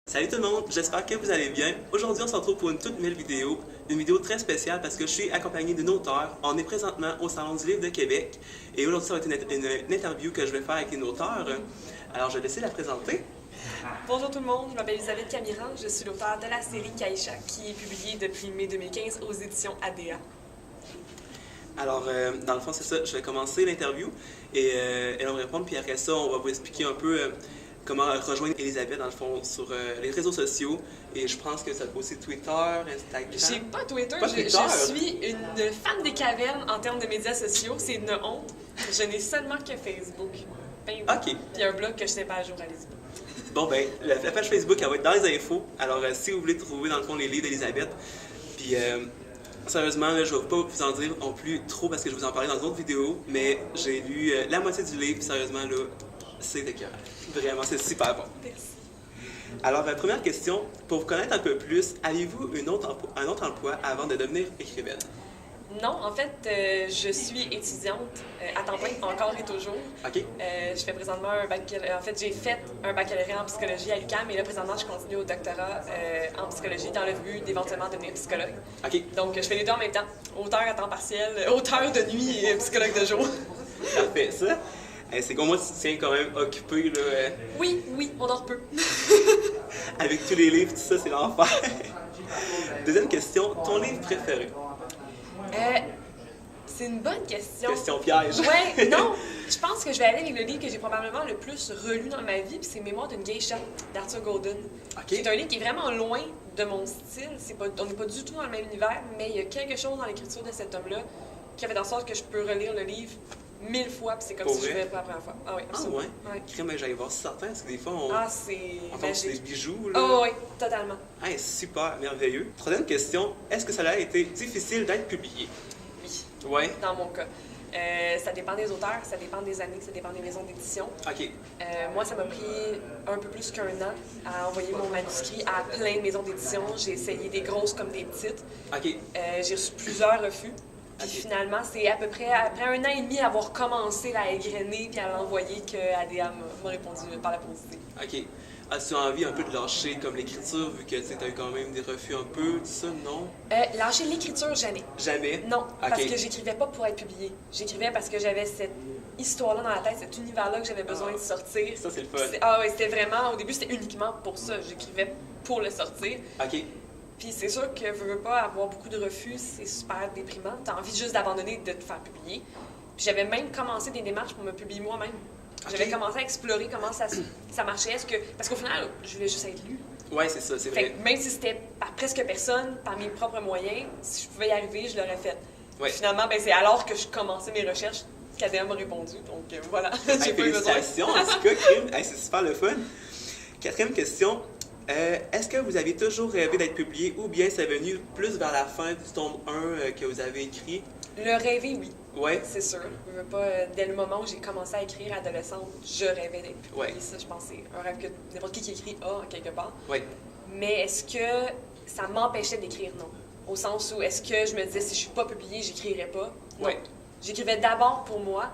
Salut tout le monde, j'espère que vous allez bien. Aujourd'hui, on se retrouve pour une toute nouvelle vidéo. Une vidéo très spéciale parce que je suis accompagné d'une auteure. On est présentement au Salon du Livre de Québec. Et aujourd'hui, ça va être une interview que je vais faire avec une auteure. Alors, je vais laisser la présenter. Bonjour tout le monde, je m'appelle Elisabeth Camiran, je suis l'auteure de la série Kaïcha qui est publiée depuis mai 2015 aux éditions ADA. Alors, dans le fond, c'est ça, je vais commencer l'interview et elle va me répondre, puis après ça, on va vous expliquer un peu comment rejoindre Elisabeth, dans le fond, sur les réseaux sociaux. Et je pense que ça peut aussi Twitter, Instagram. J'ai pas Twitter, Pas je Twitter. suis une fan des cavernes en termes de médias sociaux, c'est une honte. Je n'ai seulement que Facebook. OK. Puis un blog que je sais pas à jour, allez-y. Bon, ben, la page Facebook, elle va être dans les infos. Alors, si vous voulez trouver, dans le fond, les livres d'Elisabeth, puis sérieusement, là, je ne vais pas vous en dire non plus trop parce que je vous en parlais dans une autre vidéo, mais j'ai lu la moitié du livre, sérieusement, là, c'est écœurant. Vraiment, c'est super bon. Merci. Alors, première question, pour vous connaître un peu plus, avez-vous un autre emploi avant de devenir écrivaine? Non, en fait, je suis étudiante à temps plein, encore et toujours. OK. Je fais présentement un baccalauréat. En fait, j'ai fait un baccalauréat en psychologie à l'UQAM et là, présentement, je continue au doctorat en psychologie dans le but d'éventuellement devenir psychologue. OK. Donc, je fais les deux en même temps. Auteur à temps partiel, auteur de nuit et psychologue de jour. Parfait, ça. C'est comme moi, tu te tiens quand même occupé, là, Oui, on dort peu. avec tous les livres, tout ça, c'est l'enfer. Deuxième question, ton livre préféré? C'est une bonne question. Question piège. Ouais, non. Je pense que je vais aller avec le livre que j'ai probablement le plus relu dans ma vie, puis c'est Mémoires d'une geisha d'Arthur Golden. OK. C'est un livre qui est vraiment loin de mon style. On n'est pas du tout dans le même univers, mais il y a quelque chose dans l'écriture de cet homme-là qui a fait en sorte que je peux relire le livre 1000 fois, puis c'est comme Pour si je vrai? le faisais pour la première fois. Ah oui, Ah absolument. ouais? Crème, j'allais voir certains, parce que des fois, on C'est tombe sur des magique. bijoux, là. Oh oui, totalement. Super, merveilleux. Troisième question, est-ce que ça a été difficile d'être publié? Oui, Ouais. dans mon cas. Ça dépend des auteurs, ça dépend des années, ça dépend des maisons d'édition. OK. Moi, ça m'a pris un peu plus qu'un an à envoyer mon manuscrit à plein de maisons d'édition. J'ai essayé des grosses comme des petites. OK. J'ai reçu plusieurs refus. Puis Ok. finalement, c'est à peu près après un an et demi à avoir commencé à égrener puis à l'envoyer que ADA m'a répondu par la positive. OK. As-tu envie un peu de lâcher comme l'écriture, vu que tu as eu quand même des refus un peu, tout ça, non? Lâcher l'écriture, jamais. Jamais? Non, parce OK. que j'écrivais pas pour être publiée. J'écrivais parce que j'avais cette histoire-là dans la tête, cet univers-là que j'avais besoin de sortir. Ça, c'est le fun. Ah oui, c'était vraiment, au début, c'était uniquement pour ça. J'écrivais pour le sortir. OK. Puis c'est sûr que veux pas avoir beaucoup de refus, c'est super déprimant. T'as envie juste d'abandonner et de te faire publier. Puis j'avais même commencé des démarches pour me publier moi-même. J'avais Ok. commencé à explorer comment ça marchait. Parce qu'au final, je voulais juste être lue. Ouais, c'est ça, c'est Fait vrai. que même si c'était par presque personne, par mes propres moyens, si je pouvais y arriver, je l'aurais fait. Ouais. Finalement, c'est alors que je commençais mes recherches qu'ADA m'a répondu. Donc voilà, j'ai pas eu besoin. Félicitations, en tout cas, Kim. C'est super le fun. Quatrième question. Est-ce que vous avez toujours rêvé d'être publié ou bien c'est venu plus vers la fin du tome 1 que vous avez écrit? Le rêver, oui. Ouais. C'est sûr. Je veux pas, dès le moment où j'ai commencé à écrire adolescente, je rêvais d'être publiée. Ouais. Ça, je pense, c'est un rêve que n'importe qui écrit a, quelque part. Ouais. Mais est-ce que ça m'empêchait d'écrire? Non. Au sens où, est-ce que je me disais, si je suis pas publiée, j'écrirais pas? Non. Ouais. J'écrivais d'abord pour moi,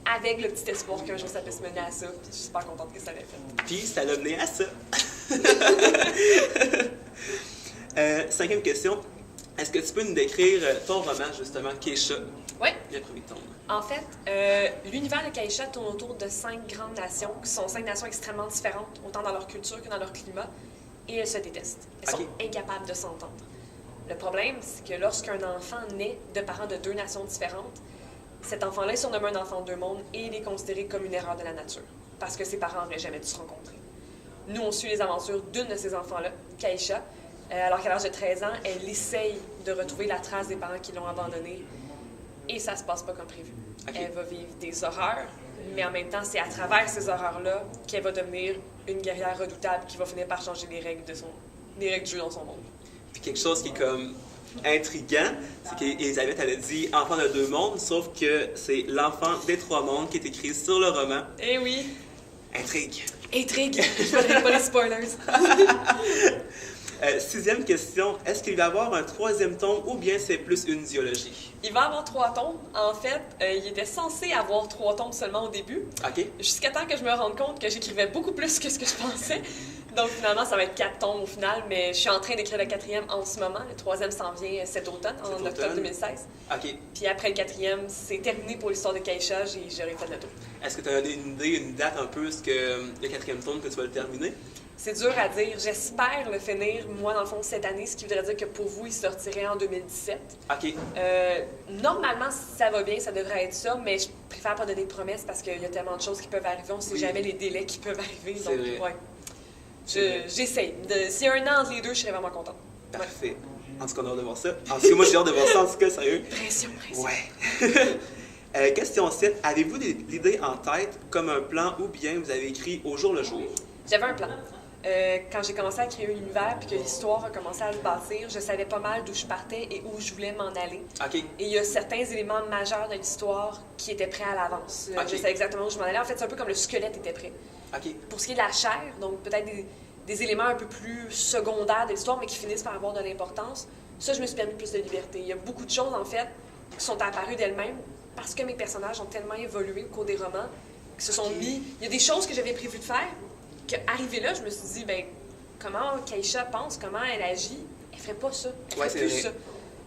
avec le petit espoir qu'un jour ça puisse mener à ça. Puis je suis super contente que ça l'ait fait. Puis ça l'a mené à ça. Cinquième question. Est-ce que tu peux nous décrire ton roman, justement, Keisha, Oui. le premier tome? En fait, l'univers de Kaïcha tourne autour de 5 grandes nations, qui sont 5 nations extrêmement différentes, autant dans leur culture que dans leur climat, et elles se détestent. Elles sont incapables de s'entendre. Le problème, c'est que lorsqu'un enfant naît de parents de 2 nations différentes, cet enfant-là est surnommé un enfant de 2 mondes et il est considéré comme une erreur de la nature, parce que ses parents n'auraient jamais dû se rencontrer. Nous, on suit les aventures d'une de ces enfants-là, Kaïcha. Alors qu'à l'âge de 13 ans, elle essaye de retrouver la trace des parents qui l'ont abandonnée. Et ça se passe pas comme prévu. Ok. Elle va vivre des horreurs, mais en même temps, c'est à travers ces horreurs-là qu'elle va devenir une guerrière redoutable qui va finir par changer les règles du jeu dans son monde. Puis quelque chose qui est comme intriguant, c'est qu'Elisabeth, elle a dit « enfant de 2 mondes », sauf que c'est l'enfant des 3 mondes qui est écrit sur le roman. Eh oui! Intrigue. Intrigue! Je ne donnerai pas les spoilers. Sixième question, est-ce qu'il va y avoir un 3e tome ou bien c'est plus une dialogie? Il va avoir 3 tomes. En fait, il était censé avoir 3 tomes seulement au début. OK. Jusqu'à temps que je me rende compte que j'écrivais beaucoup plus que ce que je pensais. Donc finalement, ça va être 4 tomes au final, mais je suis en train d'écrire le 4e en ce moment. Le 3e s'en vient cet automne, en octobre 2016. OK. Puis après le 4e, c'est terminé pour l'histoire de Keisha et j'aurai fait le tour. Est-ce que tu as une idée, une date un peu, ce que le 4e tome que tu vas le terminer? C'est dur à dire. J'espère le finir, moi, dans le fond, cette année, ce qui voudrait dire que pour vous, il sortirait en 2017. OK. Normalement, si ça va bien, ça devrait être ça, mais je préfère pas donner de promesses parce qu'il y a tellement de choses qui peuvent arriver. On ne sait jamais les délais qui peuvent arriver. C'est donc, vrai. ouais. J'essaye. S'il y a un an entre les deux, je serais vraiment contente. Parfait. Ouais. En tout cas, on a hâte de voir ça. En tout cas, moi, j'ai hâte de voir ça, en tout cas, sérieux. Pression. Ouais. Question 7. Avez-vous l'idée en tête comme un plan ou bien vous avez écrit au jour le jour? J'avais un plan. Quand j'ai commencé à créer l'univers puis que l'histoire a commencé à se bâtir, je savais pas mal d'où je partais et où je voulais m'en aller. OK. Et il y a certains éléments majeurs de l'histoire qui étaient prêts à l'avance. OK. Je savais exactement où je m'en allais. En fait, c'est un peu comme le squelette était prêt. OK. Pour ce qui est de la chair, donc peut-être des éléments un peu plus secondaires de l'histoire, mais qui finissent par avoir de l'importance, ça, je me suis permis plus de liberté. Il y a beaucoup de choses, en fait, qui sont apparues d'elles-mêmes parce que mes personnages ont tellement évolué au cours des romans, qui se sont mis... Il y a des choses que j'avais prévu de faire, qu'arrivé là, je me suis dit, ben comment Keisha pense, comment elle agit, elle ferait pas ça. Elle ferait plus ça.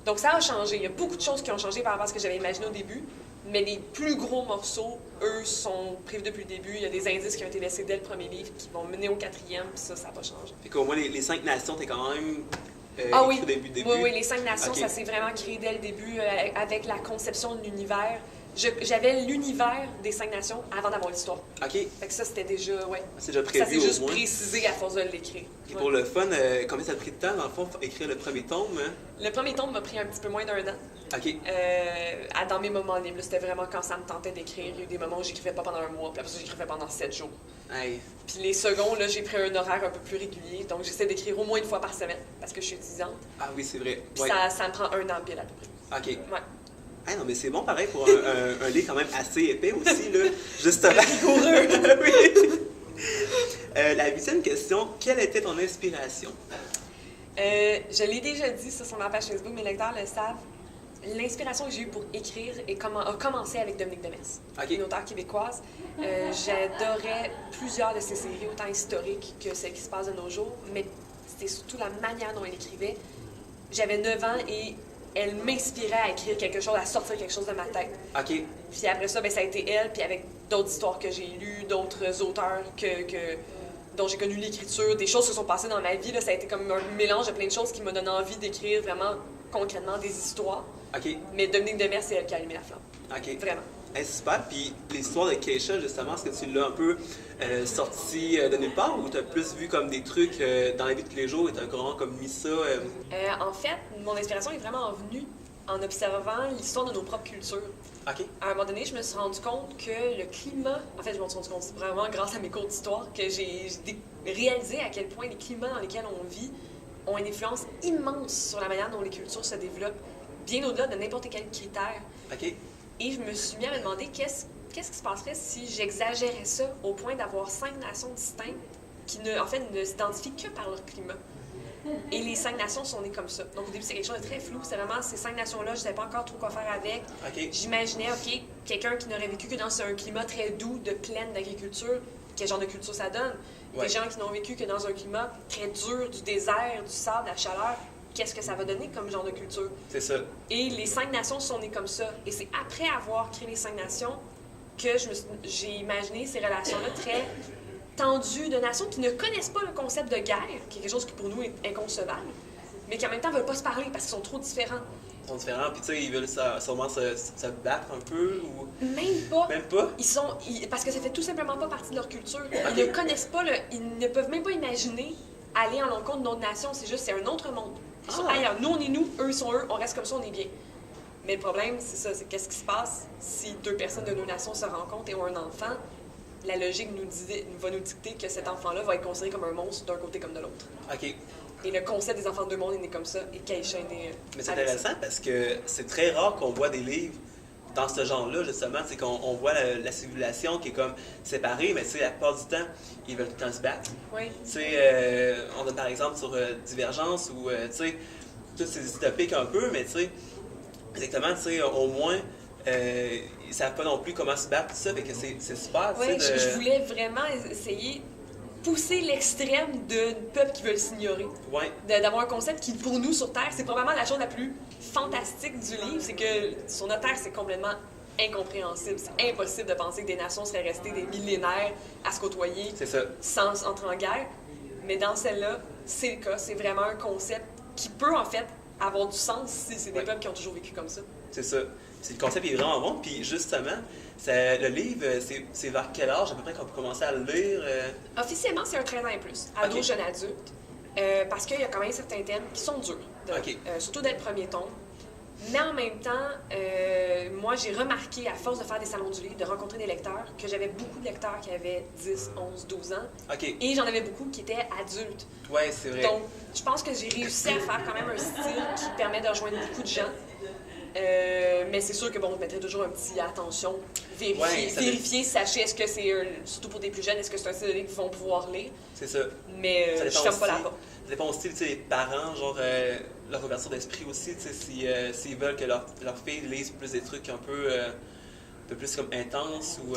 Donc ça a changé. Il y a beaucoup de choses qui ont changé par rapport à ce que j'avais imaginé au début, mais les plus gros morceaux, eux, sont prévus depuis le début. Il y a des indices qui ont été laissés dès le premier livre qui vont mener au 4e, puis ça n'a pas changé. Fait qu'au moins, les 5 nations, t'es quand même oui. au début. Oui, les 5 nations, ça s'est vraiment créé dès le début avec la conception de l'univers. J'avais l'univers des 5 nations avant d'avoir l'histoire. OK. Fait que ça, c'était déjà, ouais. C'est déjà prévu, ça s'est juste au moins. précisé à force de l'écrire. Et pour le fun, combien ça a pris de temps, dans le fond, pour écrire le premier tome? Hein? Le premier tome m'a pris un petit peu moins d'1 an. OK. Dans mes moments libres, c'était vraiment quand ça me tentait d'écrire. Il y a eu des moments où j'écrivais pas pendant un mois, puis après ça, j'écrivais pendant 7 jours. Hey. Puis les seconds, là, j'ai pris un horaire un peu plus régulier, donc j'essaie d'écrire au moins une fois par semaine, parce que je suis étudiante. Ah oui, c'est vrai. Puis Ouais. ça me prend 1 an pile à peu près. OK. Ouais. Ah non, mais c'est bon pareil pour un livre quand même assez épais aussi, là. Justement. Rigoureux. Oui. La 8e question, quelle était ton inspiration? Je l'ai déjà dit sur ma page Facebook, mes lecteurs le savent. L'inspiration que j'ai eue pour écrire a commencé avec Dominique Demers, une auteure québécoise. J'adorais plusieurs de ses séries, autant historiques que celles qui se passent de nos jours, mais c'était surtout la manière dont elle écrivait. J'avais 9 ans et elle m'inspirait à écrire quelque chose, à sortir quelque chose de ma tête. OK. Puis après ça, ça a été elle, puis avec d'autres histoires que j'ai lues, d'autres auteurs dont j'ai connu l'écriture, des choses qui se sont passées dans ma vie. Là, ça a été comme un mélange de plein de choses qui m'a donné envie d'écrire vraiment concrètement des histoires. OK. Mais Dominique Demers, c'est elle qui a allumé la flamme. OK. Vraiment. Hey, super. Puis l'histoire de Keisha, justement, est-ce que tu l'as un peu sorti de nulle part ou tu as plus vu comme des trucs dans la vie de tous les jours et tu as vraiment comme mis ça? En fait, mon inspiration est vraiment venue en observant l'histoire de nos propres cultures. OK. À un moment donné, je me suis rendu compte que le climat... En fait, je me suis rendu compte, c'est vraiment grâce à mes cours d'histoire que j'ai réalisé à quel point les climats dans lesquels on vit ont une influence immense sur la manière dont les cultures se développent, bien au-delà de n'importe quel critère. OK. Et je me suis mis à me demander qu'est-ce qui se passerait si j'exagérais ça au point d'avoir 5 nations distinctes qui ne s'identifient que par leur climat. Et les 5 nations sont nées comme ça. Donc au début, c'est quelque chose de très flou. C'est vraiment ces 5 nations-là, je ne savais pas encore trop quoi faire avec. OK. J'imaginais, OK, quelqu'un qui n'aurait vécu que dans un climat très doux, de plaine d'agriculture, quel genre de culture ça donne. Des gens qui n'ont vécu que dans un climat très dur, du désert, du sable, de la chaleur. Qu'est-ce que ça va donner comme genre de culture? C'est ça. Et les 5 nations sont nées comme ça. Et c'est après avoir créé les 5 nations que j'ai imaginé ces relations-là très tendues de nations qui ne connaissent pas le concept de guerre, qui est quelque chose qui pour nous est inconcevable, mais qui en même temps ne veulent pas se parler parce qu'ils sont trop différents. Ils sont différents, puis tu sais, ils veulent sûrement se battre un peu ou... Même pas. Même pas? Parce que ça fait tout simplement pas partie de leur culture. Ils ne connaissent pas, ils ne peuvent même pas imaginer aller en l'encontre d'une autre nation. C'est un autre monde. Ils sont ailleurs. Nous, on est nous, eux, ils sont eux, on reste comme ça, on est bien. Mais le problème, c'est ça, c'est qu'est-ce qui se passe si 2 personnes de nos nations se rencontrent et ont un enfant? La logique va nous dicter que cet enfant-là va être considéré comme un monstre d'un côté comme de l'autre. OK. Et le concept des enfants de deux mondes est né comme ça, et Keisha est né Mais c'est intéressant parce que c'est très rare qu'on voit des livres dans ce genre-là, justement. C'est qu'on voit la civilisation qui est comme séparée, mais tu sais, la plupart du temps, ils veulent tout le temps se battre. Oui. Tu sais, on a par exemple sur Divergence ou, tu sais, toutes ces dystopiques un peu, mais tu sais, exactement, tu sais, au moins, ils savent pas non plus comment se battre, tout ça, fait que c'est super, Oui, tu sais. je voulais vraiment essayer pousser l'extrême d'un peuple qui veut s'ignorer. Ouais. D'avoir un concept qui, pour nous, sur Terre, c'est probablement la chose la plus fantastique du livre, c'est que sur notre Terre, c'est complètement incompréhensible. C'est impossible de penser que des nations seraient restées des millénaires à se côtoyer sans entrer en guerre. Mais dans celle-là, c'est le cas. C'est vraiment un concept qui peut, en fait, avoir du sens si c'est des peuples qui ont toujours vécu comme ça. C'est ça. Le concept est vraiment bon. Puis justement, le livre, c'est vers quel âge à peu près qu'on peut commencer à le lire? Officiellement, c'est un 13 ans et plus. Ado, jeune adulte. Parce qu'il y a quand même certains thèmes qui sont durs. Surtout dès le premier tome. Mais en même temps, moi, j'ai remarqué, à force de faire des salons du livre, de rencontrer des lecteurs, que j'avais beaucoup de lecteurs qui avaient 10, 11, 12 ans. Et j'en avais beaucoup qui étaient adultes. Oui, c'est vrai. Donc, je pense que j'ai réussi à faire quand même un style qui permet de rejoindre beaucoup de gens. Mais c'est sûr que, bon, je mettrais toujours un petit attention. Vérifier, sachez, est-ce que c'est, surtout pour des plus jeunes, est-ce que c'est un style de livre qu'ils vont pouvoir lire. C'est ça. Mais je ferme pas la porte. Ça dépend aussi, tu sais, les parents, genre, leur ouverture d'esprit aussi, tu sais, s'ils veulent que leur fille lise plus des trucs un peu plus comme intenses ou...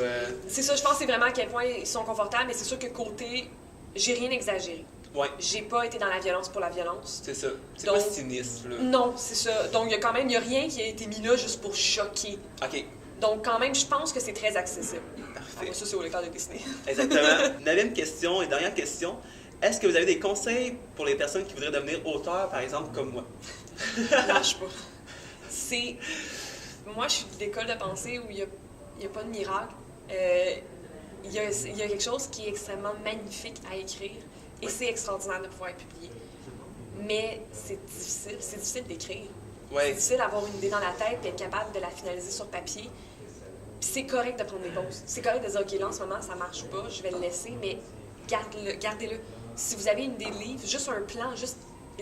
C'est ça, je pense que c'est vraiment à quel point ils sont confortables, mais c'est sûr que côté, j'ai rien exagéré. Ouais. J'ai pas été dans la violence pour la violence. C'est ça. C'est pas sinistre, là. Non, c'est ça. Donc, il y a rien qui a été mis là juste pour choquer. OK. Donc, quand même, je pense que c'est très accessible. Parfait. Ça, c'est au lecteur de Disney. Exactement. Neuvième question et dernière question. Est-ce que vous avez des conseils pour les personnes qui voudraient devenir auteurs, par exemple, comme moi? Lâche pas. Moi, je suis de l'école de pensée où il n'y a pas de miracle. Il y a quelque chose qui est extrêmement magnifique à écrire et c'est extraordinaire de pouvoir être publié. Mais c'est difficile d'écrire. C'est difficile d'avoir une idée dans la tête et être capable de la finaliser sur papier. Puis c'est correct de prendre des pauses. C'est correct de dire, OK, là, en ce moment, ça marche pas, je vais le laisser, mais gardez-le. Si vous avez une idée de livre, juste un plan, juste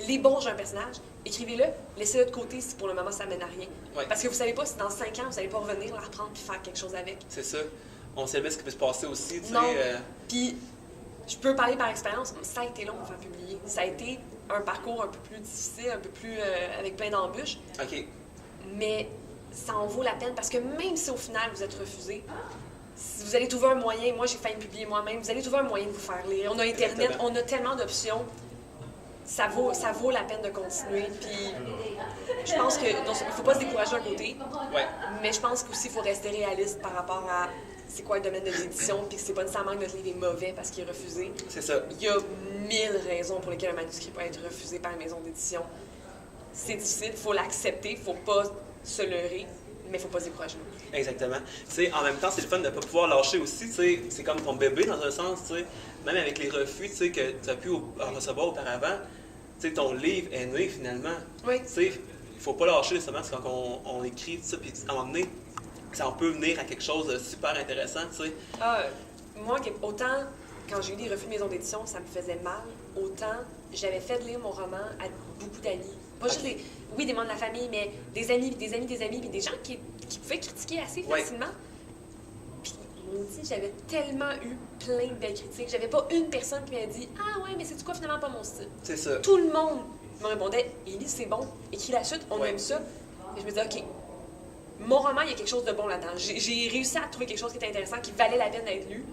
l'ébauche d'un personnage, écrivez-le, laissez-le de côté si pour le moment ça mène à rien. Parce que vous savez pas si dans 5 ans, vous n'allez pas revenir, la reprendre et faire quelque chose avec. C'est ça. On sait bien ce qui peut se passer aussi, tu sais. Non. Puis, je peux parler par expérience, ça a été long de faire publier. Ça a été un parcours un peu plus difficile, un peu plus avec plein d'embûches. OK. Mais ça en vaut la peine parce que même si au final vous êtes refusé, si vous allez trouver un moyen, moi j'ai failli me publier moi-même, vous allez trouver un moyen de vous faire lire. On a Internet, on a tellement d'options. Ça vaut la peine de continuer. Puis je pense qu'il ne faut pas se décourager d'un côté, mais je pense qu'aussi il faut rester réaliste par rapport à c'est quoi le domaine de l'édition, puis que c'est pas nécessairement que notre livre est mauvais parce qu'il est refusé. C'est ça. Il y a 1000 raisons pour lesquelles un manuscrit peut être refusé par une maison d'édition. C'est difficile, il faut l'accepter, il faut pas se leurrer, mais il faut pas se décourager. Exactement. Tu sais, en même temps, c'est le fun de ne pas pouvoir lâcher aussi, tu sais, c'est comme ton bébé dans un sens, tu sais, même avec les refus, tu sais, que tu as pu recevoir auparavant, tu sais, ton livre est né finalement. Oui. Tu sais, il faut pas lâcher justement, c'est quand on écrit tout ça, puis à un moment donné, ça peut venir à quelque chose de super intéressant, tu sais. Moi, autant quand j'ai eu des refus de maison d'édition, ça me faisait mal, autant j'avais fait lire mon roman à beaucoup d'amis. Pas juste des membres de la famille, mais des amis, puis des gens qui pouvaient critiquer assez facilement. Puis, j'avais tellement eu plein de belles critiques. J'avais pas une personne qui m'avait dit « Ah ouais, mais c'est quoi finalement pas mon style? » C'est ça. Tout le monde me répondait « Élie, c'est bon, écris la suite, on aime ça. » Et je me disais « OK, mon roman, il y a quelque chose de bon là-dedans. J'ai réussi à trouver quelque chose qui était intéressant, qui valait la peine d'être lu.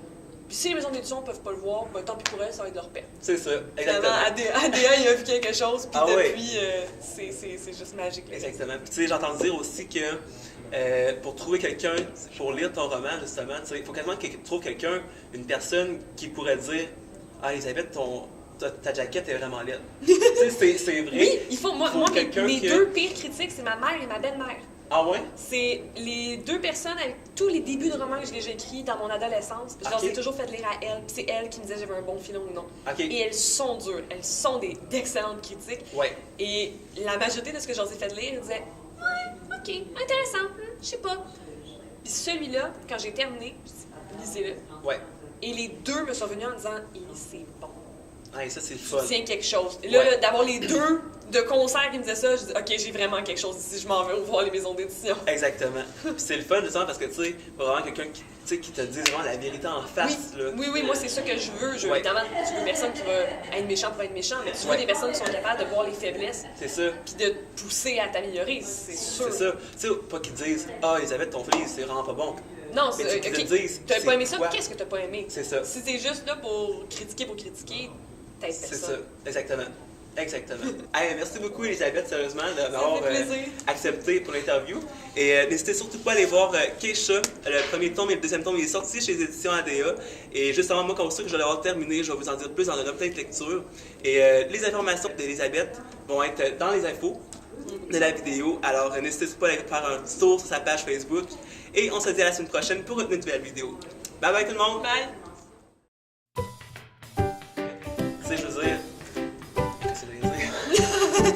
Puis si les maisons d'édition ne peuvent pas le voir, ben, tant pis pour elles, ça va être leur perte. » C'est ça, exactement. ADA, il a vu quelque chose, puis depuis, c'est juste magique. Là. Exactement. Puis tu sais, j'entends dire aussi que pour trouver quelqu'un, pour lire ton roman, justement, il faut quasiment que tu trouves quelqu'un, une personne qui pourrait dire « Ah, Elisabeth, ta jaquette est vraiment laide. » Tu sais, c'est vrai. Oui, il faut. Moi mes deux pires critiques, c'est ma mère et ma belle-mère. Ah ouais? C'est les deux personnes avec tous les débuts de romans que j'ai écrits dans mon adolescence. Je leur ai toujours fait lire à elles. Puis c'est elles qui me disaient j'avais un bon filon ou non. Et elles sont dures. Elles sont d'excellentes critiques. Ouais. Et la majorité de ce que je leur ai fait lire, elles disaient ouais, ok, intéressant, je sais pas. Puis celui-là, quand j'ai terminé, je dis lisez-le. Ouais. Et les deux me sont venus en disant c'est bon. Ah, ça, c'est le fun. Tiens quelque chose. Là, d'avoir les deux de concert qui me disaient ça, je dis OK, j'ai vraiment quelque chose ici, je m'en vais voir les maisons d'édition. Exactement. Puis c'est le fun, justement, parce que, tu sais, vraiment quelqu'un qui te dit vraiment la vérité en face. Oui, moi, c'est ça que je veux. Évidemment, tu veux personne qui va être méchant pour être méchant, mais tu veux des personnes qui sont capables de voir les faiblesses. C'est ça. Puis de te pousser à t'améliorer, c'est sûr. C'est ça. Tu sais, pas qu'ils disent Ah, Elisabeth, ton livre, c'est vraiment pas bon. Non, Mais c'est tu ok. te dises, T'as c'est pas aimé ça? quoi? Qu'est-ce que t'as pas aimé? C'est ça. Si t'es juste là pour critiquer, t'as fait C'est ça. ça, exactement. Exactement. Hey, merci beaucoup, Elisabeth, sérieusement, de Ça m'avoir fait plaisir. accepté pour l'interview. Et n'hésitez surtout pas à aller voir Keisha. Le premier tome et le deuxième tome, il est sorti chez les éditions ADA. Et justement, moi, quand je sais que je vais l'avoir terminé, je vais vous en dire plus dans une update lecture. Et les informations d'Elisabeth vont être dans les infos de la vidéo. Alors, n'hésitez pas à aller faire un petit tour sur sa page Facebook. Et on se dit à la semaine prochaine pour une nouvelle vidéo. Bye bye tout le monde! Bye! Tu sais, je veux dire. Qu'est-ce que je veux dire?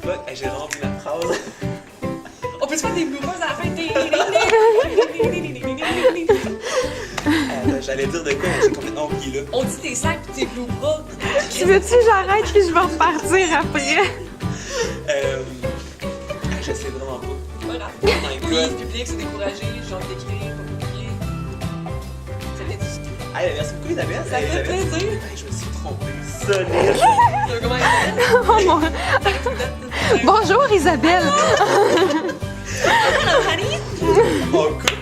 Fuck, hey, j'ai rempli la phrase. On peut se faire des bloopers à la fin? J'allais dire de quoi, mais j'ai complètement oublié là. On dit des sacs pis des bloopers. Tu veux-tu que j'arrête puis je vais repartir après? Je sais vraiment pas. Voilà. Oh my Oui, god. le public s'est découragé, j'ai envie d'écrire, pas publier. C'était difficile. Hey, merci beaucoup, Isabelle. Ça fait Isabelle. plaisir. Hey, je me suis trompé. Solide. Tu veux comment il s'appelle? Oh mon... Bonjour Isabelle! Hello, honey! Oh, cool.